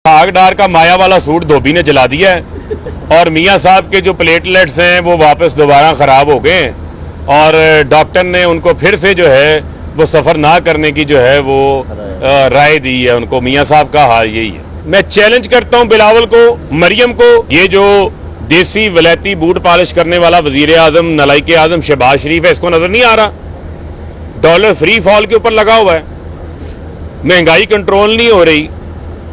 भागडार का माया वाला सूट धोबी ने जला दिया है और मियाँ साहब के जो प्लेटलेट्स हैं वो वापस दोबारा ख़राब हो गए और डॉक्टर ने उनको फिर से जो है वो सफ़र ना करने की जो है वो राय दी है उनको। मियाँ साहब का हाल यही है। मैं चैलेंज करता हूँ बिलावल को, मरियम को, ये जो देसी वलैती बूट पॉलिश करने वाला वजीर आजम नलाइके आजम शहबाज शरीफ है, इसको नजर नहीं आ रहा? डॉलर फ्री फॉल के ऊपर लगा हुआ है, महंगाई कंट्रोल नहीं हो रही,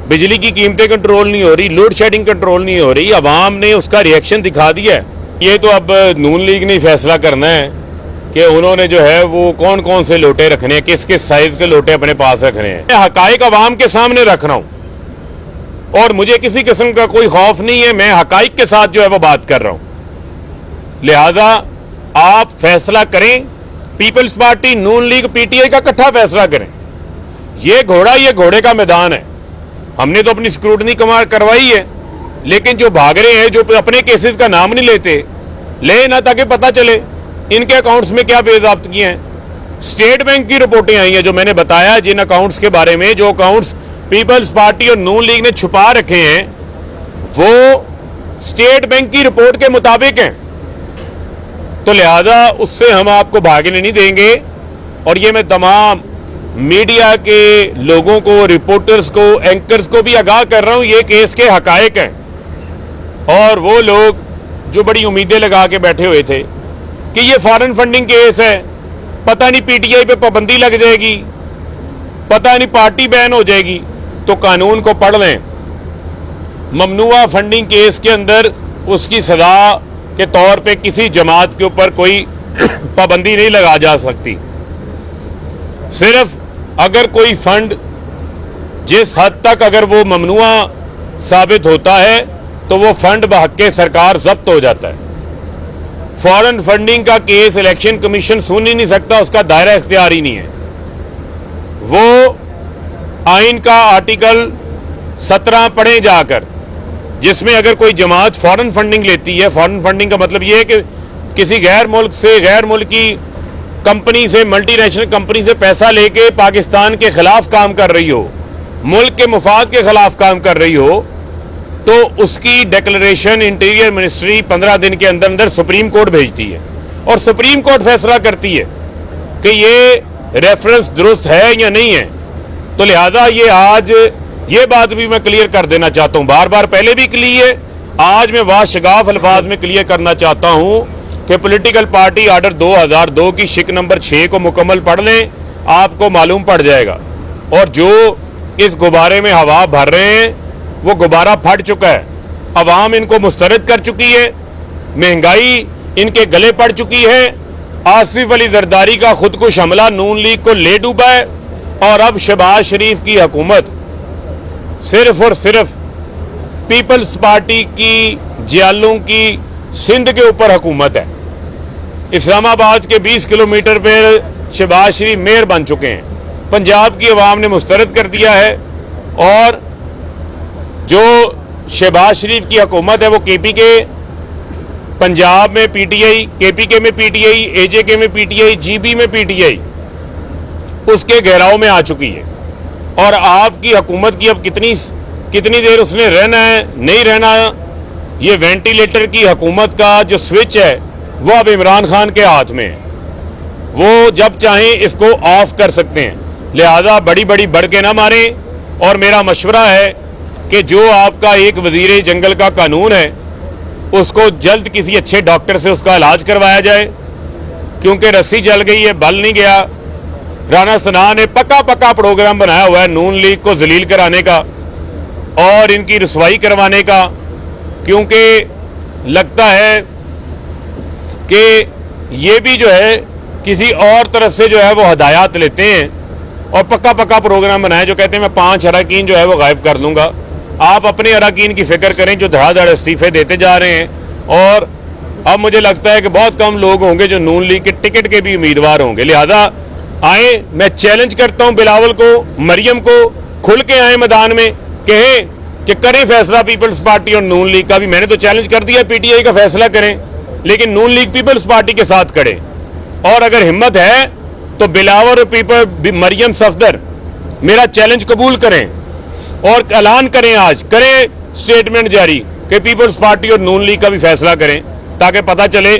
बिजली की कीमतें कंट्रोल नहीं हो रही, लोड शेडिंग कंट्रोल नहीं हो रही। अवाम ने उसका रिएक्शन दिखा दिया है। ये तो अब नून लीग ने फैसला करना है कि उन्होंने जो है वो कौन कौन से लोटे रखने हैं, किस किस साइज के लोटे अपने पास रखने हैं। मैं हकाइक अवाम के सामने रख रहा हूं और मुझे किसी किस्म का कोई खौफ नहीं है। मैं हकाइक के साथ जो है वो बात कर रहा हूं। लिहाजा आप फैसला करें, पीपल्स पार्टी, नून लीग, पीटीआई का इकट्ठा फैसला करें। ये घोड़े का मैदान है। हमने तो अपनी स्क्रूटनी करवाई है, लेकिन जो भाग रहे हैं, जो अपने केसेस का नाम नहीं लेते, ले ना ताकि पता चले इनके अकाउंट्स में क्या बेज़ाब्तगी हैं। स्टेट बैंक की रिपोर्टें आई हैं जो मैंने बताया, जिन अकाउंट्स के बारे में, जो अकाउंट्स पीपल्स पार्टी और नून लीग ने छुपा रखे हैं वो स्टेट बैंक की रिपोर्ट के मुताबिक हैं। तो लिहाजा उससे हम आपको भागने नहीं देंगे। और ये मैं तमाम मीडिया के लोगों को, रिपोर्टर्स को, एंकर्स को भी आगाह कर रहा हूं, ये केस के हकायक हैं। और वो लोग जो बड़ी उम्मीदें लगा के बैठे हुए थे कि ये फॉरेन फंडिंग केस है, पता नहीं पीटीआई पे पाबंदी लग जाएगी, पता नहीं पार्टी बैन हो जाएगी, तो कानून को पढ़ लें। ममनुआ फंडिंग केस के अंदर उसकी सजा के तौर पे किसी जमात के ऊपर कोई पाबंदी नहीं लगा जा सकती। सिर्फ अगर कोई फंड जिस हद तक अगर वो ममनुआ साबित होता है तो वो फंड बहक्के सरकार जब्त हो जाता है। फॉरेन फंडिंग का केस इलेक्शन कमीशन सुन ही नहीं सकता, उसका दायरा इख्तियार ही नहीं है। वो आइन का आर्टिकल 17 पढ़े जाकर, जिसमें अगर कोई जमात फॉरेन फंडिंग लेती है, फॉरेन फंडिंग का मतलब ये है कि किसी गैर मुल्क से, गैर मुल्की कंपनी से, मल्टीनेशनल कंपनी से पैसा लेके पाकिस्तान के खिलाफ काम कर रही हो, मुल्क के मुफाद के खिलाफ काम कर रही हो, तो उसकी डिक्लेरेशन इंटीरियर मिनिस्ट्री 15 दिन के अंदर अंदर सुप्रीम कोर्ट भेजती है और सुप्रीम कोर्ट फैसला करती है कि ये रेफरेंस दुरुस्त है या नहीं है। तो लिहाजा ये आज ये बात भी मैं क्लियर कर देना चाहता हूं, बार बार पहले भी क्लियर है, आज मैं वाशगाफ अल्फाज में क्लियर करना चाहता हूं कि पॉलिटिकल पार्टी आर्डर 2002 की शिक नंबर 6 को मुकम्मल पढ़ लें, आपको मालूम पड़ जाएगा। और जो इस गुब्बारे में हवा भर रहे हैं वो गुब्बारा फट चुका है, अवाम इनको मुस्तरद कर चुकी है, महंगाई इनके गले पड़ चुकी है। आसिफ अली जरदारी का खुदकुश हमला नून लीग को ले डूबा है और अब शहबाज शरीफ की हुकूमत सिर्फ और सिर्फ पीपल्स पार्टी की जियालों की सिंध के ऊपर हुकूमत है। इस्लामाबाद के 20 किलोमीटर पर शहबाज शरीफ मेयर बन चुके हैं, पंजाब की अवाम ने मुस्तरद कर दिया है। और जो शहबाज शरीफ की हुकूमत है वो केपीके, पंजाब में पीटीआई, केपीके में पीटीआई, एजेके में पीटीआई, जीबी में पीटीआई, उसके घेराव में आ चुकी है। और आपकी हुकूमत की अब कितनी देर उसने रहना है, नहीं रहना, ये वेंटिलेटर की हुकूमत का जो स्विच है वो अब इमरान खान के हाथ में है, वो जब चाहें इसको ऑफ कर सकते हैं। लिहाजा बड़ी बड़ी बढ़ के ना मारें। और मेरा मशवरा है कि जो आपका एक वजीर जंगल का कानून है उसको जल्द किसी अच्छे डॉक्टर से उसका इलाज करवाया जाए, क्योंकि रस्सी जल गई है, बल नहीं गया। राना सना ने पक्का प्रोग्राम बनाया हुआ है नून लीग को जलील कराने का और इनकी रुसवाई करवाने का, क्योंकि लगता है कि ये भी जो है किसी और तरफ से जो है वो हदायत लेते हैं और पक्का प्रोग्राम बनाया जो कहते हैं मैं 5 अरकान जो है वो गायब कर दूंगा। आप अपने अरकान की फिक्र करें जो धड़ाधड़ इस्तीफे देते जा रहे हैं। और अब मुझे लगता है कि बहुत कम लोग होंगे जो नून लीग के टिकट के भी उम्मीदवार होंगे। लिहाजा आए, मैं चैलेंज करता हूं बिलावल को, मरियम को, खुल के आए मैदान में, कहें कि करें फैसला पीपल्स पार्टी और नून लीग का भी। मैंने तो चैलेंज कर दिया पीटीआई का फैसला करें, लेकिन नून लीग पीपल्स पार्टी के साथ खड़े। और अगर हिम्मत है तो बिलावल और मरियम सफदर मेरा चैलेंज कबूल करें और ऐलान करें, आज करें स्टेटमेंट जारी कि पीपल्स पार्टी और नून लीग का भी फैसला करें ताकि पता चले।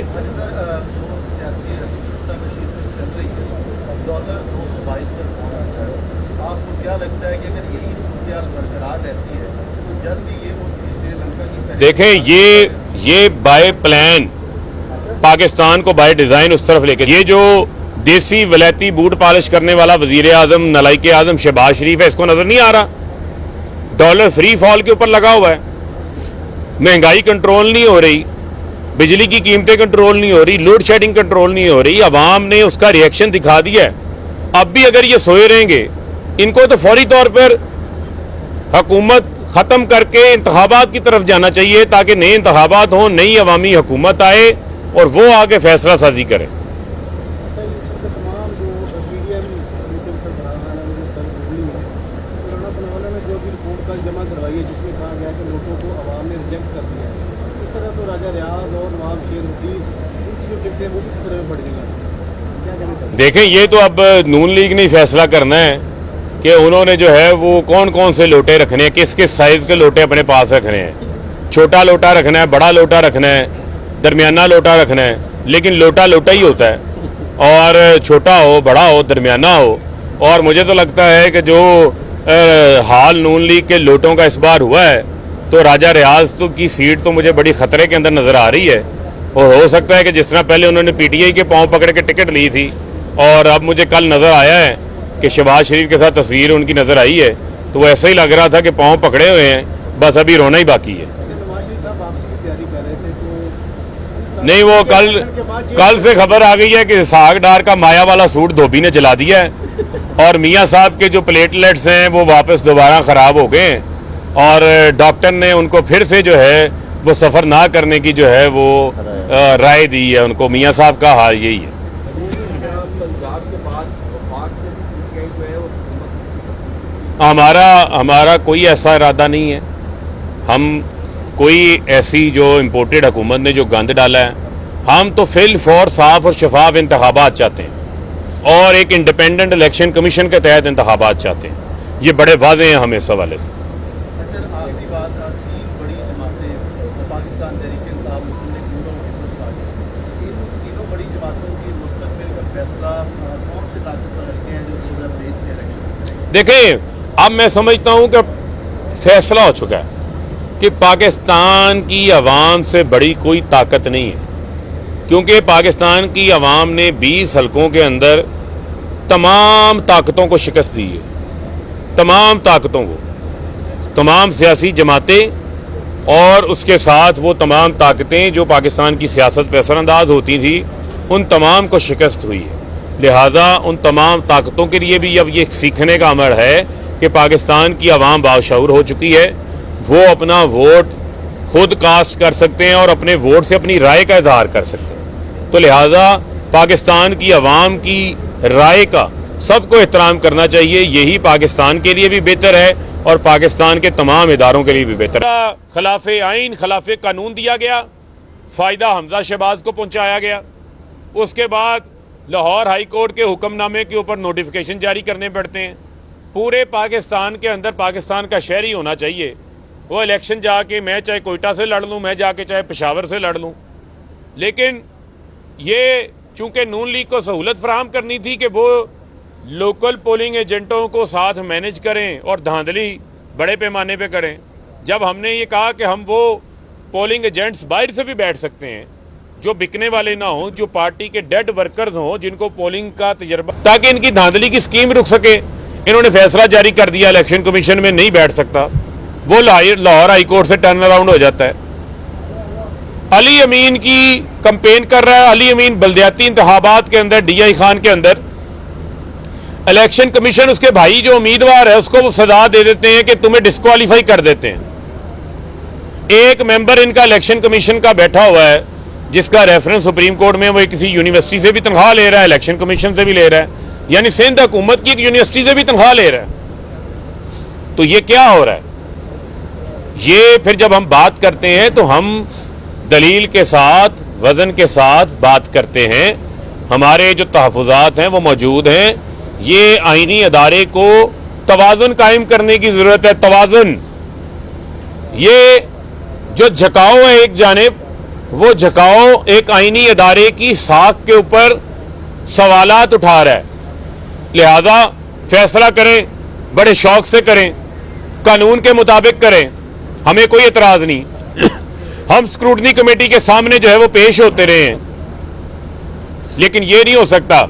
देखें, ये बाय प्लान पाकिस्तान को बाय डिजाइन उस तरफ लेकर, ये जो देसी वलैती बूट पॉलिश करने वाला वजीर आजम नलाइके आजम शहबाज शरीफ है, इसको नजर नहीं आ रहा? डॉलर फ्री फॉल के ऊपर लगा हुआ है, महंगाई कंट्रोल नहीं हो रही, बिजली की कीमतें कंट्रोल नहीं हो रही, लोड शेडिंग कंट्रोल नहीं हो रही। अवाम ने उसका रिएक्शन दिखा दिया है। अब भी अगर ये सोए रहेंगे, इनको तो फौरी तौर पर हुकूमत खत्म करके इंतखाबात की तरफ जाना चाहिए ताकि नए इंतखाबात हों, नई अवामी हुकूमत आए और वो आगे फैसला साजी करे। देखें, ये तो अब नून लीग ने फैसला करना है कि उन्होंने जो है वो कौन कौन से लोटे रखने हैं, किस किस साइज के लोटे अपने पास रखने हैं। छोटा लोटा रखना है, बड़ा लोटा रखना है, दरमियाना लोटा रखना है, लेकिन लोटा लोटा ही होता है, और छोटा हो, बड़ा हो, दरमियाना हो। और मुझे तो लगता है कि जो हाल नून लीग के लोटों का इस बार हुआ है, तो राजा रियाज तो की सीट तो मुझे बड़ी खतरे के अंदर नजर आ रही है। और हो सकता है कि जिस तरह पहले उन्होंने पीटीआई के पांव पकड़ के टिकट ली थी, और अब मुझे कल नजर आया है कि शहबाज शरीफ के साथ तस्वीर उनकी नजर आई है, तो वो ऐसा ही लग रहा था कि पांव पकड़े हुए हैं, बस अभी रोना ही बाकी है। नहीं, वो कल से खबर आ गई है कि साग डार का माया वाला सूट धोबी ने जला दिया है, और मियाँ साहब के जो प्लेटलेट्स हैं वो वापस दोबारा ख़राब हो गए, और डॉक्टर ने उनको फिर से जो है वो सफ़र ना करने की जो है वो राय दी है उनको। मियाँ साहब का हाल यही है। हमारा कोई ऐसा इरादा नहीं है। हम कोई ऐसी जो इम्पोर्टेड हुकूमत ने जो गंद डाला है, हम तो फिल फॉर साफ और शफाफ इंतखाबात चाहते हैं और एक इंडिपेंडेंट इलेक्शन कमीशन के तहत इंतखाबात चाहते हैं। ये बड़े वाज़ेह हैं हमें इस हवाले से। देखें, अब मैं समझता हूं कि फैसला हो चुका है कि पाकिस्तान की अवाम से बड़ी कोई ताकत नहीं है, क्योंकि पाकिस्तान की अवाम ने 20 हलकों के अंदर तमाम ताकतों को शिकस्त दी है, तमाम ताकतों को, तमाम सियासी जमातें, और उसके साथ वो तमाम ताकतें जो पाकिस्तान की सियासत पर असरअंदाज होती थी, उन तमाम को शिकस्त हुई है। लिहाजा उन तमाम ताकतों के लिए भी अब ये सीखने का अमर है कि पाकिस्तान की अवाम बाशऊर हो चुकी है, वो अपना वोट खुद कास्ट कर सकते हैं और अपने वोट से अपनी राय का इजहार कर सकते हैं। तो लिहाजा पाकिस्तान की अवाम की राय का सबको एहतराम करना चाहिए। यही पाकिस्तान के लिए भी बेहतर है और पाकिस्तान के तमाम इदारों के लिए भी बेहतर है। खिलाफे आइन, खिलाफे कानून दिया गया, फ़ायदा हमजा शहबाज को पहुँचाया गया। उसके बाद लाहौर हाई कोर्ट के हुक्मनामे के ऊपर नोटिफिकेशन जारी करने पड़ते हैं। पूरे पाकिस्तान के अंदर पाकिस्तान का शहरी होना चाहिए, वो इलेक्शन जाके, मैं चाहे कोयटा से लड़ लूँ, मैं जाके चाहे पेशावर से लड़ लूँ। लेकिन ये चूंकि नून लीग को सहूलत फराहम करनी थी कि वो लोकल पोलिंग एजेंटों को साथ मैनेज करें और धांधली बड़े पैमाने पे करें। जब हमने ये कहा कि हम वो पोलिंग एजेंट्स बाहर से भी बैठ सकते हैं जो बिकने वाले ना हों, जो पार्टी के डेड वर्कर्स हों, जिनको पोलिंग का तजर्बा, ताकि इनकी धांधली की स्कीम रुक सके, इन्होंने फैसला जारी कर दिया इलेक्शन कमीशन में नहीं बैठ सकता, वो लाहौर हाई कोर्ट से टर्न अराउंड हो जाता है। अली अमीन की कंपेन कर रहा है, अली अमीन बल्दियाती इंतखाबात के अंदर डीआई खान के अंदर इलेक्शन कमीशन उसके भाई जो उम्मीदवार है उसको वो सजा दे देते हैं कि तुम्हें डिस्क्वालीफाई कर देते हैं। एक मेंबर इनका इलेक्शन कमीशन का बैठा हुआ है जिसका रेफरेंस सुप्रीम कोर्ट में, वो किसी यूनिवर्सिटी से भी तनख्वाह ले रहा है, इलेक्शन कमीशन से भी ले रहा है, यानी सिंध हुकूमत की एक यूनिवर्सिटी से भी तनख्वाह ले रहा है। तो ये क्या हो रहा है? ये फिर जब हम बात करते हैं तो हम दलील के साथ, वजन के साथ बात करते हैं। हमारे जो तहफ़्फ़ुज़ात हैं वो मौजूद हैं। ये आईनी अदारे को तवाज़ुन कायम करने की ज़रूरत है। तवाज़ुन, ये जो झुकाव है एक जानिब, वो झुकाव एक आईनी अदारे की साख के ऊपर सवालात उठा रहा है। लिहाजा फैसला करें, बड़े शौक से करें, कानून के मुताबिक करें, हमें कोई एतराज नहीं। हम स्क्रूटनी कमेटी के सामने जो है वो पेश होते रहे हैं, लेकिन ये नहीं हो सकता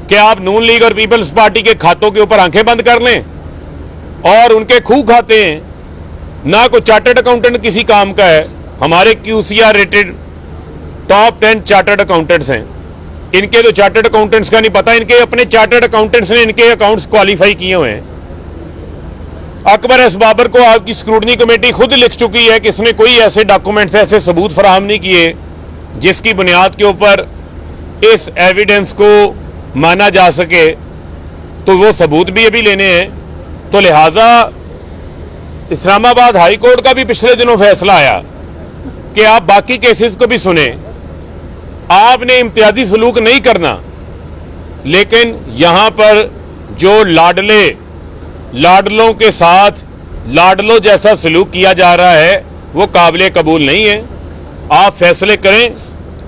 कि आप नून लीग और पीपल्स पार्टी के खातों के ऊपर आंखें बंद कर लें और उनके खूह खाते हैं। ना कोई चार्टर्ड अकाउंटेंट किसी काम का है। हमारे QCR rated top 10 chartered accountants हैं। इनके तो चार्टर्ड अकाउंटेंट्स का नहीं पता, इनके अपने चार्टर्ड अकाउंटेंट्स ने इनके अकाउंट्स क्वालिफाई किए हुए हैं। अकबर एस बाबर को आपकी स्क्रूटनी कमेटी खुद लिख चुकी है कि इसने कोई ऐसे डॉक्यूमेंट्स, ऐसे सबूत फराहम नहीं किए जिसकी बुनियाद के ऊपर इस एविडेंस को माना जा सके, तो वो सबूत भी अभी लेने हैं। तो लिहाजा इस्लामाबाद हाई कोर्ट का भी पिछले दिनों फैसला आया कि आप बाकी केसेस को भी सुने, आपने इम्तियाजी सलूक नहीं करना, लेकिन यहां पर जो लाडलों के साथ लाडलों जैसा सलूक किया जा रहा है वो काबिल कबूल नहीं है। आप फैसले करें,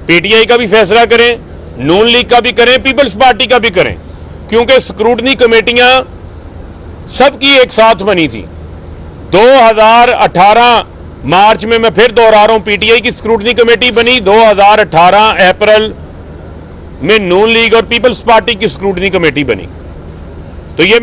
PTI का भी फैसला करें, नून लीग का भी करें, पीपल्स पार्टी का भी करें, क्योंकि स्क्रूटनी कमेटियां सबकी एक साथ बनी थी। 2018 मार्च में, मैं फिर दोहरा रहा हूं, PTI की स्क्रूटनी कमेटी बनी। 2018 अप्रैल में नून लीग और पीपल्स पार्टी की स्क्रूटनी कमेटी बनी।